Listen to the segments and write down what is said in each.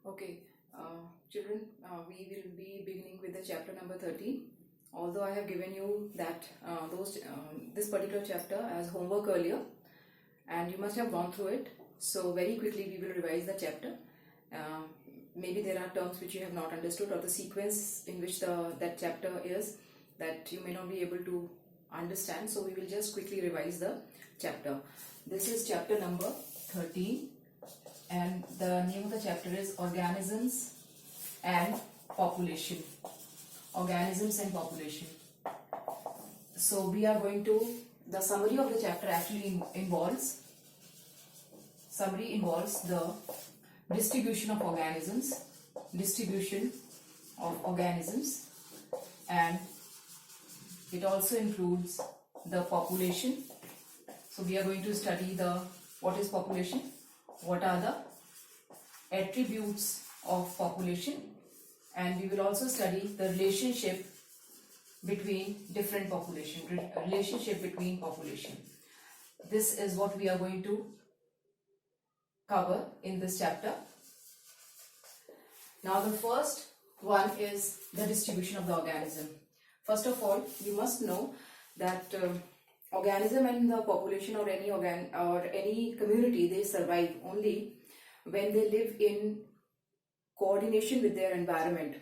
Okay, children, we will be beginning with the chapter number 30. Although I have given you that this particular chapter as homework earlier, and you must have gone through it. So very quickly we will revise the chapter. Maybe there are terms which you have not understood, or the sequence in which that chapter is that you may not be able to understand. So we will just quickly revise the chapter. This is chapter number 13. And the name of the chapter is Organisms and Population. Organisms and Population. So we are going to, the summary of the chapter actually involves the distribution of organisms, and it also includes the population. So we are going to study what is population, what are the attributes of population, and we will also study the relationship between different population, This is what we are going to cover in this chapter. Now the first one is the distribution of the organism. First of all, you must know that organism and the population or any community, they survive only when they live in coordination with their environment.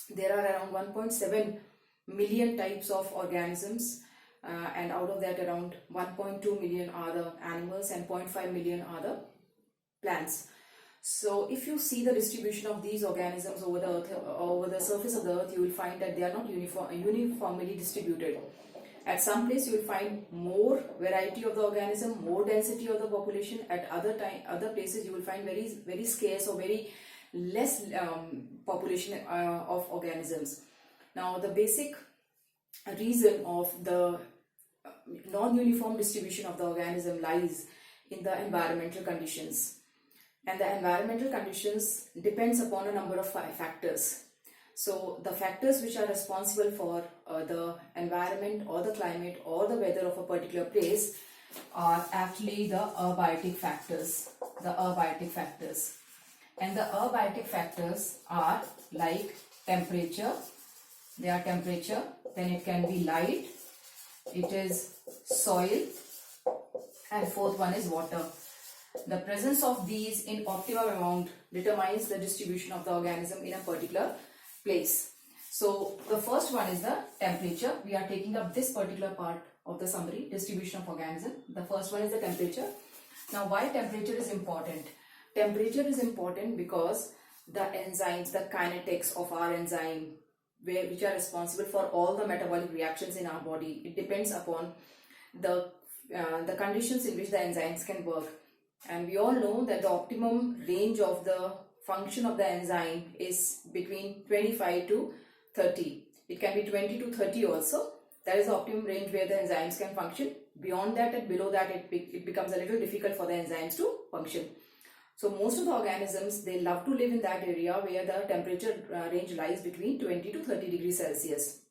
There are around 1.7 million types of organisms, and out of that around 1.2 million are the animals and 0.5 million are the plants. So if you see the distribution of these organisms over the earth, over the surface of the earth, you will find that they are not uniformly distributed. At some place you will find more variety of the organism, more density of the population. At other places you will find very scarce or very less population of organisms. Now the basic reason of the non-uniform distribution of the organism lies in the environmental conditions. And the environmental conditions depends upon a number of factors. So the factors which are responsible for the environment or the climate or the weather of a particular place are actually the abiotic factors. And the abiotic factors are like temperature. They are temperature, then it can be light, it is soil, and fourth one is water. The presence of these in optimum amount determines the distribution of the organism in a particular place. So the first one is the temperature. We are taking up this particular part of the summary, distribution of organism. The first one is the temperature. Now why temperature is important? Temperature is important because the enzymes, the kinetics of our enzyme, which are responsible for all the metabolic reactions in our body, it depends upon the conditions in which the enzymes can work. And we all know that the optimum range of the function of the enzyme is between 25 to 30. It can be 20 to 30 also. That is the optimum range where the enzymes can function. Beyond that and below that, it becomes a little difficult for the enzymes to function. So most of the organisms, they love to live in that area where the temperature range lies between 20 to 30 degrees Celsius.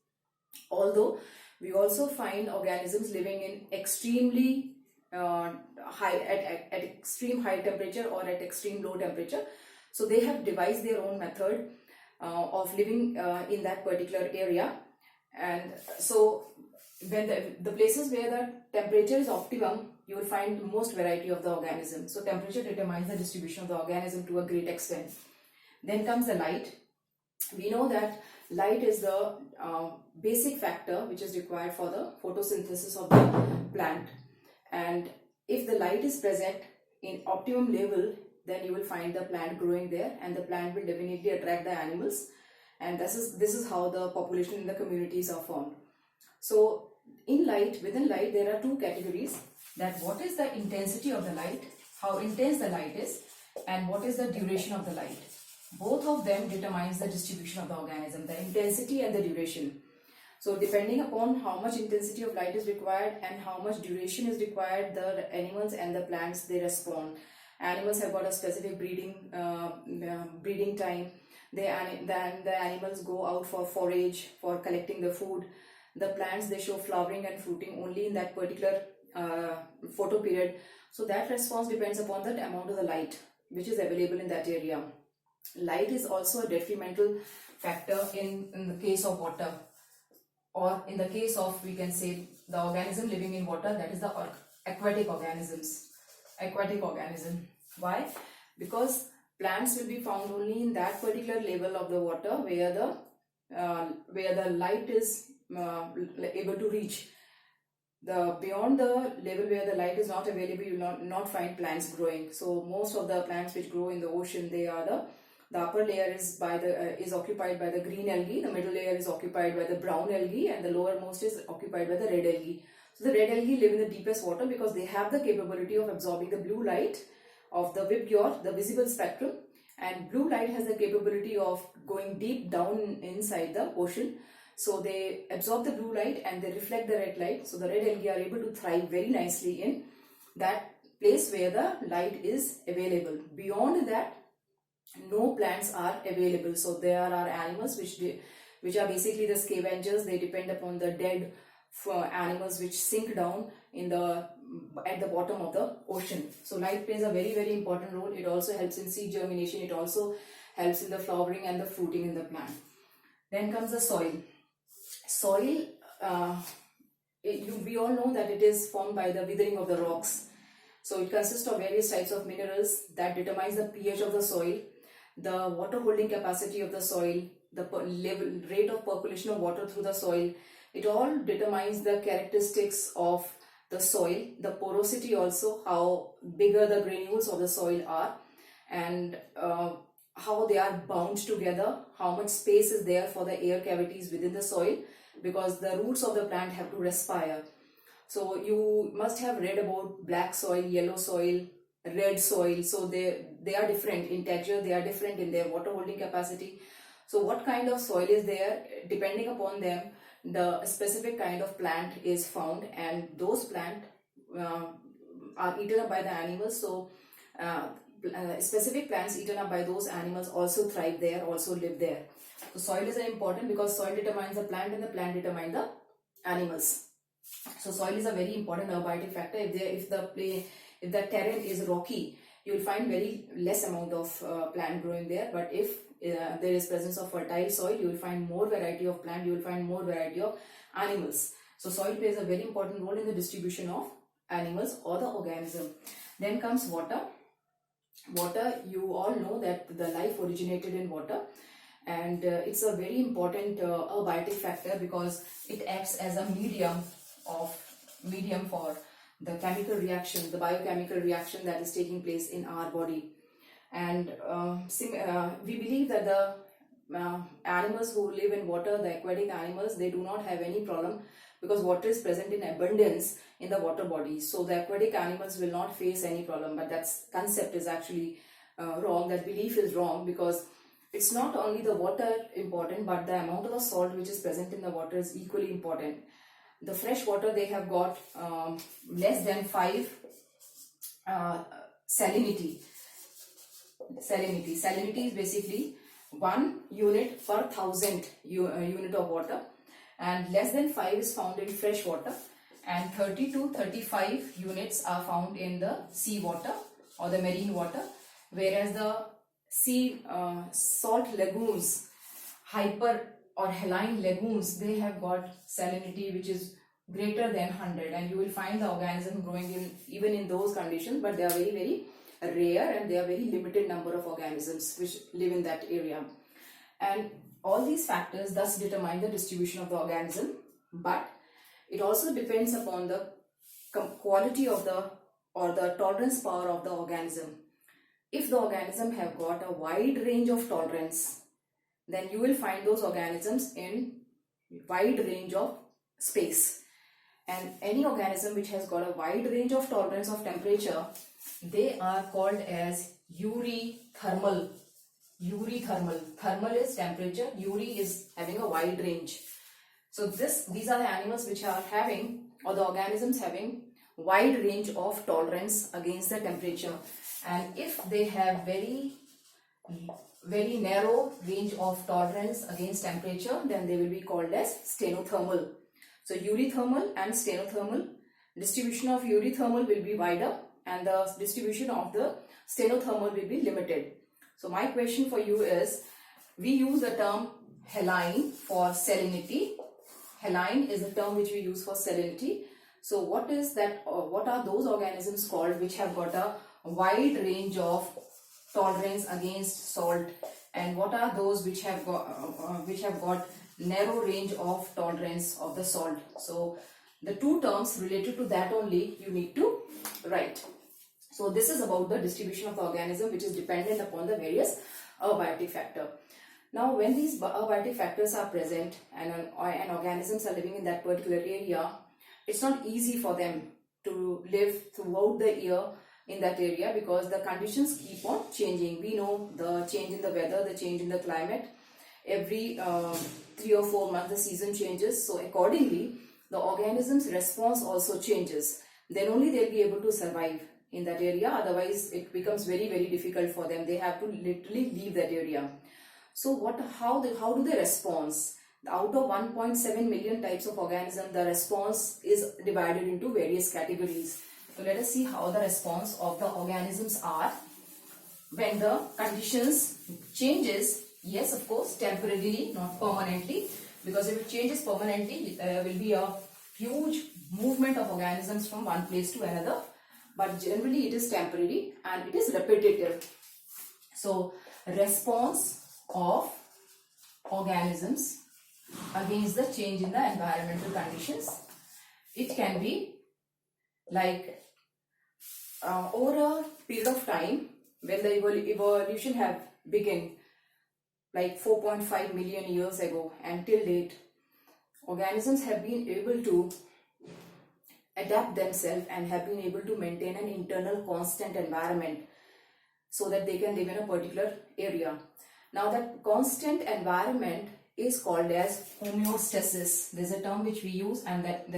Although we also find organisms living in extremely at extreme high temperature or at extreme low temperature. So they have devised their own method of living in that particular area. And so when the places where the temperature is optimum, you will find the most variety of the organism. So temperature determines the distribution of the organism to a great extent. Then comes the light. We know that light is the basic factor which is required for the photosynthesis of the plant. And if the light is present in optimum level, then you will find the plant growing there, and the plant will definitely attract the animals. And this is how the population in the communities are formed. So within light, there are two categories. That what is the intensity of the light, how intense the light is, and what is the duration of the light. Both of them determines the distribution of the organism, the intensity and the duration. So depending upon how much intensity of light is required and how much duration is required, the animals and the plants, they respond. Animals have got a specific breeding time. Then the animals go out for forage, for collecting the food. The plants, they show flowering and fruiting only in that particular photo period. So that response depends upon the amount of the light which is available in that area. Light is also a detrimental factor in the case of water, or in the case of, we can say, the organism living in water, that is the aquatic organisms. Aquatic organism. Why? Because plants will be found only in that particular level of the water where the light is able to reach. Beyond the level where the light is not available, you will not find plants growing. So most of the plants which grow in the ocean, they are the upper layer is occupied by the green algae, the middle layer is occupied by the brown algae, and the lowermost is occupied by the red algae. So the red algae live in the deepest water because they have the capability of absorbing the blue light of the VIBGYOR, the visible spectrum, and blue light has the capability of going deep down inside the ocean. So they absorb the blue light and they reflect the red light. So the red algae are able to thrive very nicely in that place where the light is available. Beyond that, no plants are available. So there are animals which are basically the scavengers. They depend upon the dead animals which sink down at the bottom of the ocean. So light plays a very, very important role. It also helps in seed germination. It also helps in the flowering and the fruiting in the plant. Then comes the soil. Soil, we all know that it is formed by the withering of the rocks. So it consists of various types of minerals that determines the pH of the soil, the water holding capacity of the soil, the rate of percolation of water through the soil. It all determines the characteristics of the soil, the porosity also, how bigger the granules of the soil are, and how they are bound together, how much space is there for the air cavities within the soil, because the roots of the plant have to respire. So you must have read about black soil, yellow soil, red soil. So they are different in texture, they are different in their water holding capacity. So what kind of soil is there, depending upon them, the specific kind of plant is found, and those plants are eaten up by the animals. So specific plants eaten up by those animals also thrive there, also live there. So soil is important because soil determines the plant and the plant determines the animals. So soil is a very important abiotic factor. If the terrain is rocky, you will find very less amount of plant growing there. But if there is presence of fertile soil, you will find more variety of plant, you will find more variety of animals. So soil plays a very important role in the distribution of animals or the organism. Then comes water. Water, you all know that the life originated in water, and it's a very important abiotic factor because it acts as a medium for the chemical reaction, the biochemical reaction that is taking place in our body. And we believe that the animals who live in water, the aquatic animals, they do not have any problem because water is present in abundance in the water body. So the aquatic animals will not face any problem. But that concept is actually wrong. That belief is wrong, because it's not only the water important, but the amount of the salt which is present in the water is equally important. The fresh water, they have got less than 5 salinity. Salinity is basically 1 unit per 1000 unit of water, and less than 5 is found in fresh water, and 30 to 35 units are found in the sea water or the marine water, whereas the sea salt lagoons, hyper or haline lagoons, they have got salinity which is greater than 100, and you will find the organism growing even in those conditions, but they are very, very rare, and there are very limited number of organisms which live in that area. And all these factors thus determine the distribution of the organism, but it also depends upon the quality of the tolerance power of the organism. If the organism have got a wide range of tolerance, then you will find those organisms in wide range of space. And any organism which has got a wide range of tolerance of temperature, they are called as eurythermal. Eurythermal. Thermal is temperature, eury is having a wide range. So these are the animals which are having, or the organisms having, wide range of tolerance against the temperature. And if they have very narrow range of tolerance against temperature, then they will be called as stenothermal. So eurythermal and stenothermal. Distribution of eurythermal will be wider, and the distribution of the stenothermal will be limited. So my question for you is, we use the term haline for salinity. Haline is the term which we use for salinity. So what is that, what are those organisms called which have got a wide range of tolerance against salt, and what are those which have got narrow range of tolerance of the salt? So the two terms related to that only you need to write. So this is about the distribution of the organism, which is dependent upon the various abiotic factor. Now when these abiotic factors are present and organisms are living in that particular area, it's not easy for them to live throughout the year in that area, because the conditions keep on changing. We know the change in the weather, the change in the climate. Every 3 or 4 months the season changes. So accordingly, the organism's response also changes. Then only they'll be able to survive in that area. Otherwise, it becomes very, very difficult for them. They have to literally leave that area. So how do they respond? Out of 1.7 million types of organisms, the response is divided into various categories. So let us see how the response of the organisms are when the conditions changes. Yes, of course, temporarily, not permanently, because if it changes permanently, there will be a huge movement of organisms from one place to another. But generally, it is temporary and it is repetitive. So, response of organisms against the change in the environmental conditions. It can be like over a period of time, when the evolution have begun, like 4.5 million years ago, until date, organisms have been able to adapt themselves and have been able to maintain an internal constant environment so that they can live in a particular area. Now that constant environment is called as homeostasis. There's a term which we use, and that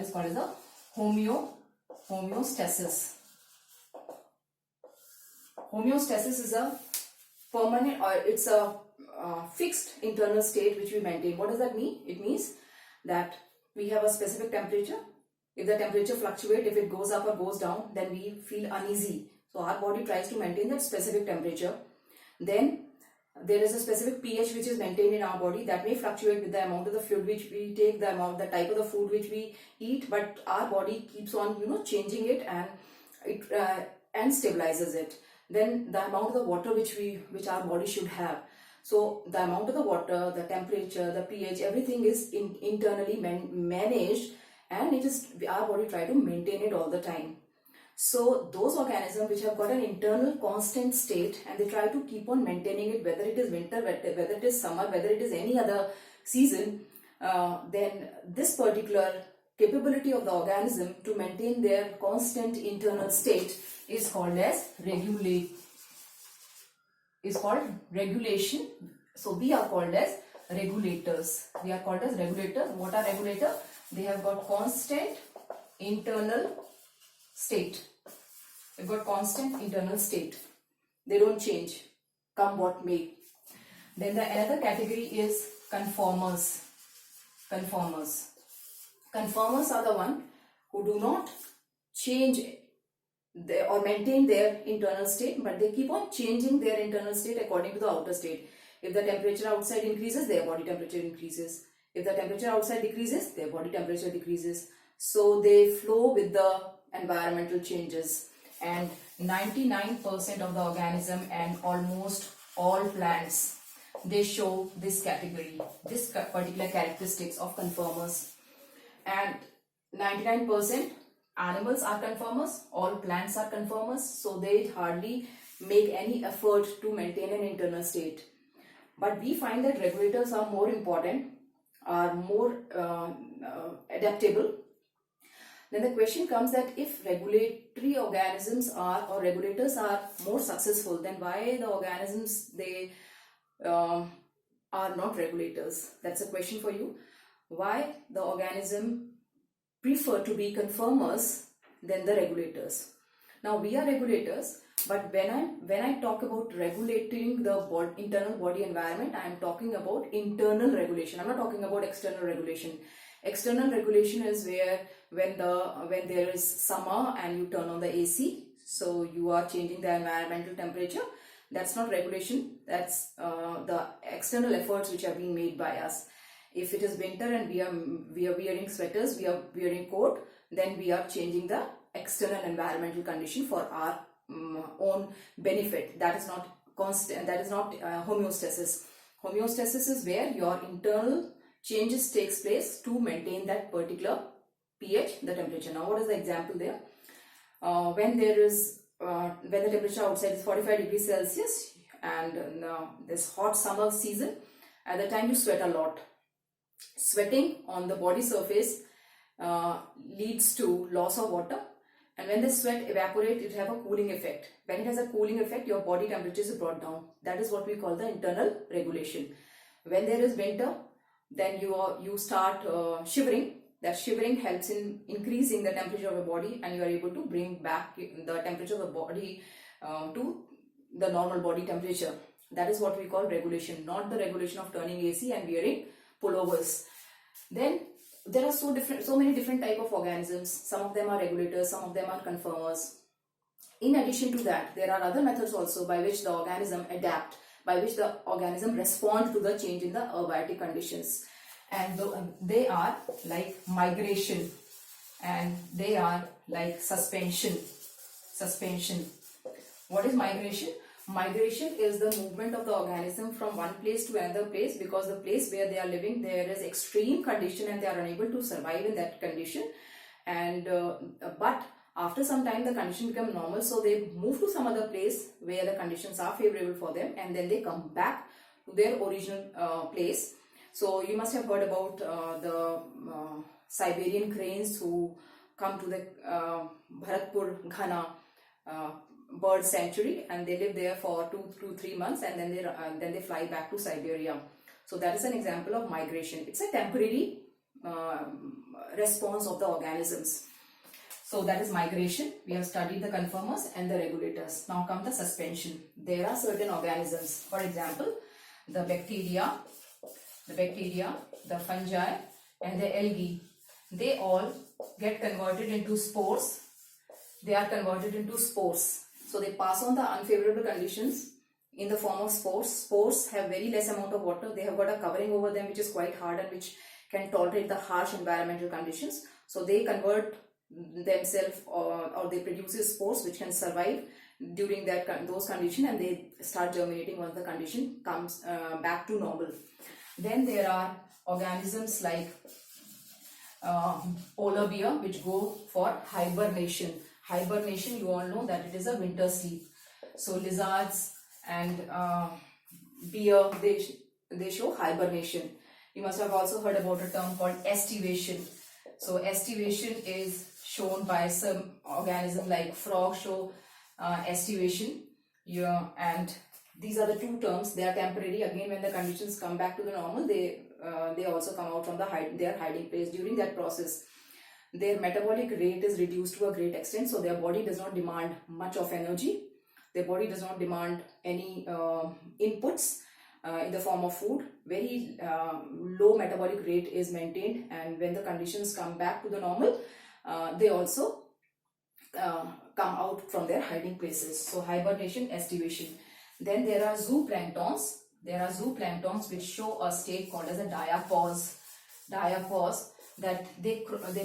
is called as a homeostasis. Homeostasis is a permanent, or it's a fixed internal state which we maintain. What does that mean? It means that we have a specific temperature. If the temperature fluctuates, if it goes up or goes down, then we feel uneasy. So our body tries to maintain that specific temperature. Then there is a specific pH which is maintained in our body that may fluctuate with the amount of the food which we take, the type of the food which we eat, but our body keeps on changing it, and it and stabilizes it. Then the amount of the water which our body should have. So the amount of the water, the temperature, the pH, everything is internally managed, and it is our body try to maintain it all the time. So those organisms which have got an internal constant state and they try to keep on maintaining it, whether it is winter, whether it is summer, whether it is any other season, then this particular capability of the organism to maintain their constant internal state is called as regulation. So we are called as regulators. What are regulators? They have got constant internal state. They've got constant internal state. They don't change, come what may. Then the another category is conformers. Conformers are the one who do not change or maintain their internal state, but they keep on changing their internal state according to the outer state. If the temperature outside increases, their body temperature increases. If the temperature outside decreases, their body temperature decreases. So they flow with the environmental changes. And 99% of the organism and almost all plants, they show this category, this particular characteristics of conformers. And 99% animals are conformers, all plants are conformers, so they hardly make any effort to maintain an internal state. But we find that regulators are more important, are more adaptable. Then the question comes that if regulatory organisms or regulators are more successful, then why the organisms they are not regulators? That's a question for you. Why the organism prefer to be conformers than the regulators? Now we are regulators, but when I talk about regulating the internal body environment, I am talking about internal regulation. I'm not talking about external regulation. External regulation is where when there is summer and you turn on the AC, so you are changing the environmental temperature. That's not regulation. That's the external efforts which are being made by us. If it is winter and we are wearing sweaters, we are wearing coat, then we are changing the external environmental condition for our own benefit. That is not constant. That is not homeostasis. Homeostasis is where your internal changes takes place to maintain that particular pH, the temperature. Now, what is the example there? When the temperature outside is 45 degrees Celsius and this hot summer season, at the time you sweat a lot. Sweating on the body surface leads to loss of water, and when the sweat evaporates, it has a cooling effect. When it has a cooling effect, your body temperature is brought down. That is what we call the internal regulation. When there is winter, then you start shivering. That shivering helps in increasing the temperature of your body, and you are able to bring back the temperature of the body to the normal body temperature. That is what we call regulation, not the regulation of turning AC and wearing pullovers. Then there are so many different type of organisms. Some of them are regulators, some of them are conformers. In addition to that, there are other methods also by which the organism adapt, by which the organism respond to the change in the abiotic conditions. And they are like migration, and they are like suspension. What is migration? Migration is the movement of the organism from one place to another place, because the place where they are living, there is extreme condition and they are unable to survive in that condition. And but after some time the condition become normal, so they move to some other place where the conditions are favorable for them, and then they come back to their original place. So you must have heard about the Siberian cranes who come to the Bharatpur Ghana bird sanctuary, and they live there for 2 to 3 months, and then they fly back to Siberia. So that is an example of migration. It's a temporary response of the organisms. So that is migration. We have studied the conformers and the regulators. Now come the suspension. There are certain organisms, for example, the bacteria, the fungi, and the algae. They all get converted into spores. They are converted into spores. So they pass on the unfavorable conditions in the form of spores. Spores have very less amount of water. They have got a covering over them which is quite hard and which can tolerate the harsh environmental conditions. So they convert themselves or they produce spores which can survive during those conditions, and they start germinating once the condition comes back to normal. Then there are organisms like polar bear which go for hibernation. Hibernation, you all know that it is a winter sleep. So lizards and bear, they show hibernation. You must have also heard about a term called estivation. So estivation is shown by some organism like frog show estivation. And these are the two terms. They are temporary. Again, when the conditions come back to the normal, they also come out from their hiding place. During that process, their metabolic rate is reduced to a great extent, so their body does not demand much of energy. Their body does not demand any inputs in the form of food. Very low metabolic rate is maintained, and when the conditions come back to the normal, they also come out from their hiding places. So hibernation, estivation. Then there are zooplanktons. There are zooplanktons which show a state called as a diapause. Diapause, that they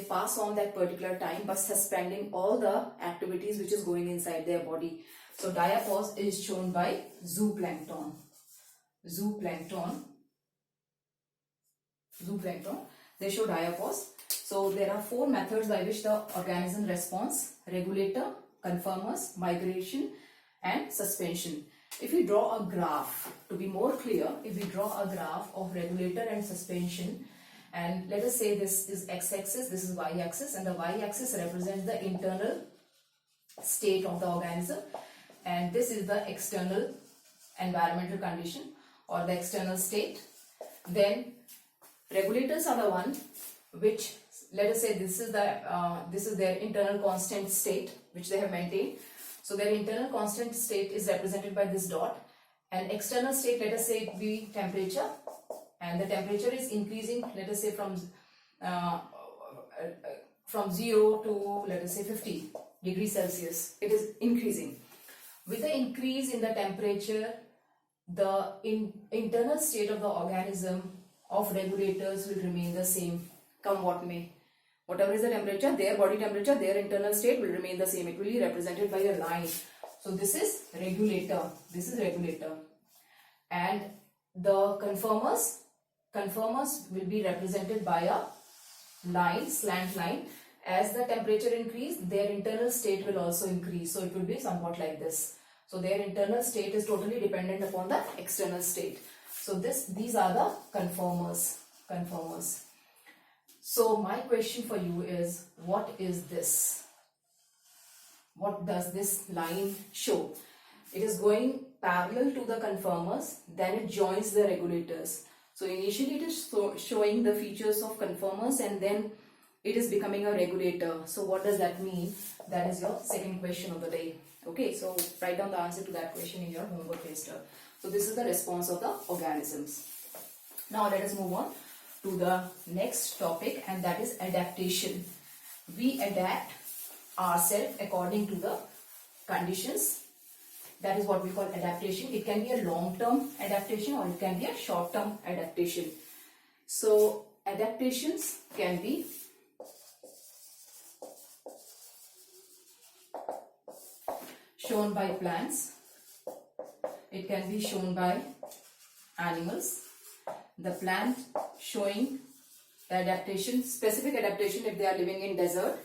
pass on that particular time by suspending all the activities which is going inside their body. So diapause is shown by zooplankton. Zooplankton, they show diapause. So there are 4 methods by which the organism responds: regulator, conformers, migration, and suspension. If we draw a graph, to be more clear, if we draw a graph of regulator and suspension, and let us say this is x-axis, this is y-axis, and the y-axis represents the internal state of the organism, and this is the external environmental condition or the external state. Then regulators are the one which, let us say this is their internal constant state which they have maintained. So their internal constant state is represented by this dot, and external state, let us say it be temperature, and the temperature is increasing, let us say from 0 to, let us say, 50 degrees Celsius. It is increasing. With the increase in the temperature, the internal state of the organism of regulators will remain the same, come what may. Whatever is the temperature, their body temperature, their internal state will remain the same. It will be represented by a line. So this is regulator. This is regulator. And the conformers will be represented by a line, slant line. As the temperature increase, their internal state will also increase. So it will be somewhat like this. So their internal state is totally dependent upon the external state. So these are the conformers. So my question for you is, what is this? What does this line show? It is going parallel to the conformers, then it joins the regulators. So initially it is showing the features of conformers and then it is becoming a regulator. So what does that mean? That is your second question of the day. Okay, so write down the answer to that question in your homework register. So this is the response of the organisms. Now let us move on to the next topic, and that is adaptation. We adapt ourselves according to the conditions. That is what we call adaptation. It can be a long-term adaptation or it can be a short-term adaptation. So adaptations can be shown by plants. It can be shown by animals. The plant showing the adaptation, specific adaptation if they are living in desert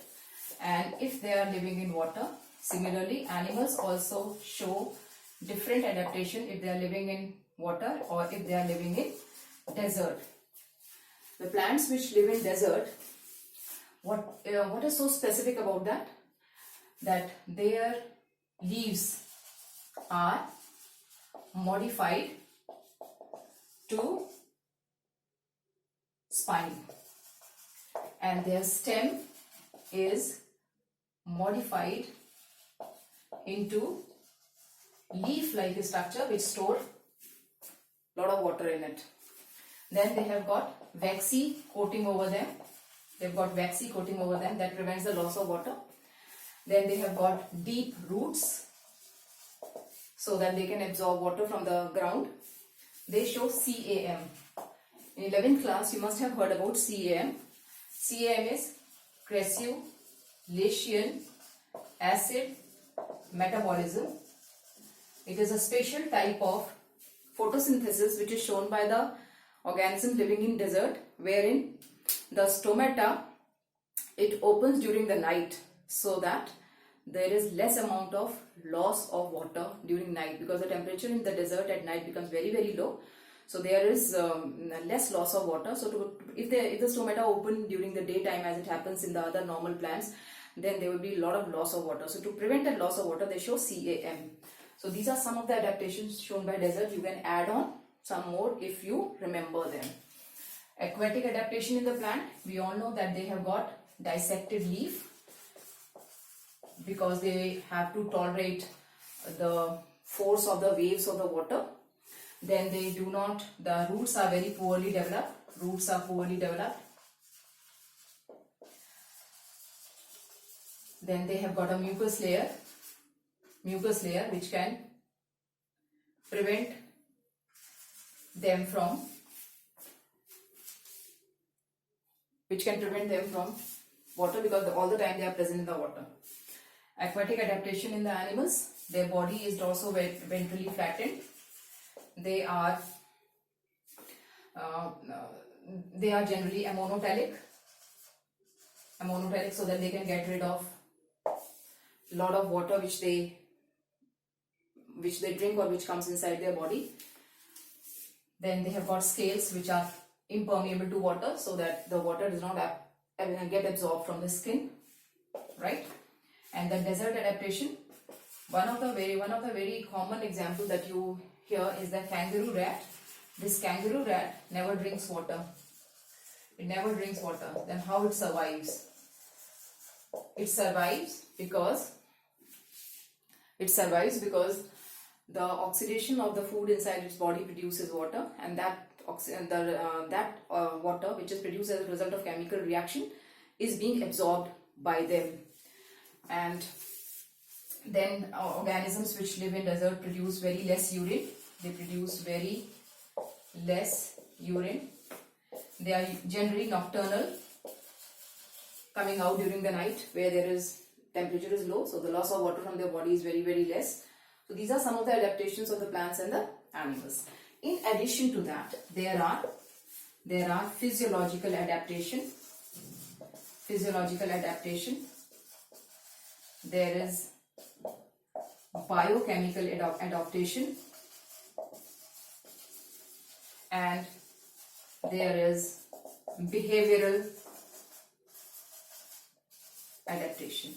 and if they are living in water. Similarly, animals also show different adaptation if they are living in water or if they are living in desert. The plants which live in desert, what is so specific about that? That their leaves are modified to spine and their stem is modified into leaf-like structure which store lot of water in it. Then they have got waxy coating over them. They've got waxy coating over them that prevents the loss of water. Then they have got deep roots so that they can absorb water from the ground. They show CAM. In 11th class, you must have heard about CAM. CAM is cressulation acid metabolism. It is a special type of photosynthesis which is shown by the organism living in desert, wherein the stomata, it opens during the night so that there is less amount of loss of water during night, because the temperature in the desert at night becomes very, very low. So there is less loss of water. So if the stomata open during the daytime as it happens in the other normal plants, then there will be a lot of loss of water. So to prevent that loss of water, they show CAM. So these are some of the adaptations shown by desert. You can add on some more if you remember them. Aquatic adaptation in the plant, we all know that they have got dissected leaf because they have to tolerate the force of the waves of the water. Then they do not, the roots are very poorly developed. Roots are poorly developed. Then they have got a mucus layer which can prevent them from water, because all the time they are present in the water. Aquatic adaptation in the animals, their body is dorsal-ventrally flattened. They are generally amonotelic so that they can get rid of a lot of water which they drink or which comes inside their body. Then they have got scales which are impermeable to water so that the water does not get absorbed from the skin, right? And the desert adaptation, one of the very common example that you hear is the kangaroo rat. This kangaroo rat never drinks water. It never drinks water. Then how it survives? It survives because the oxidation of the food inside its body produces water, and that water which is produced as a result of chemical reaction is being absorbed by them. And Then organisms which live in desert produce very less urine. They produce very less urine. They are generally nocturnal, coming out during the night where there is temperature is low, so the loss of water from their body is very less. So these are some of the adaptations of the plants and the animals. In addition to that, there are physiological adaptation. There is biochemical adaptation, and there is behavioral adaptation.